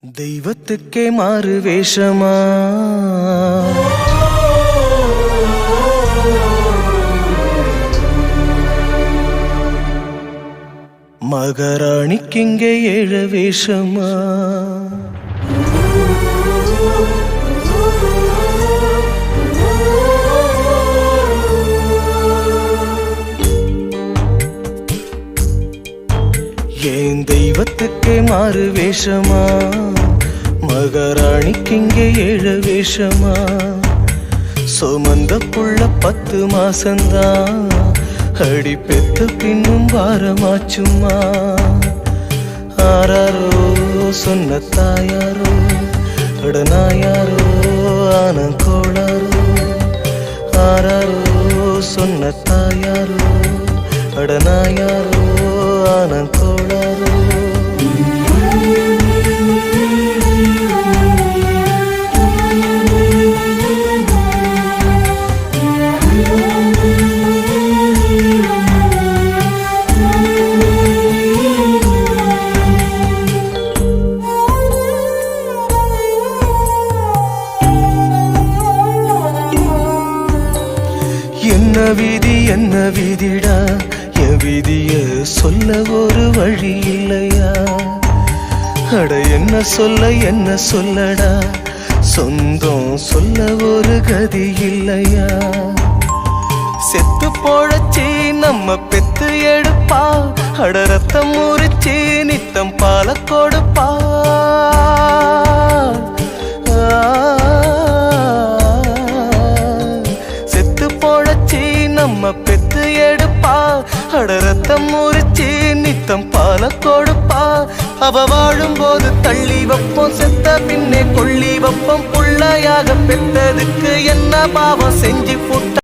தெய்வத்துக்கே மாறு வேஷமா மகாராணிக்கிங்கே ஏழு வேஷமா ஏன் தெய்வத்துக்கே மாறு வேஷமா மகாராணிக்கிங்கே ஏழு வேஷமா சுமந்த புள்ள 10 மாசந்தான் அடி பெத்த பின்னும் வாரமாச்சுமா ஆராரோ சொன்ன தாயாரோ அடனாயாரோ ஆனங்கோளாரோ ஆராரோ சொன்ன தாயாரோ அடனாயாரோ ஆனங்கோளாரோ என்ன விதிடா என் விதிய சொல்ல ஒரு வழி இல்லையா அட என்ன சொல்லடா சொந்தம் சொல்ல ஒரு கதி இல்லையா செத்து போழச்சி நம்ம பெத்து எடுப்பா அட ரத்தம் முறிச்சி நித்தம் பால கொடுப்பா நம்ம பெத்து எடுப்பா அட ரத்தம் முறிச்சி நித்தம் பால கொடுப்பா அவ வாழும் போது தள்ளி வைப்போம் செத்த பின்னே கொள்ளி வைப்போம் புள்ளையாக பெற்றதுக்கு என்ன பாவம் செஞ்சு போட்ட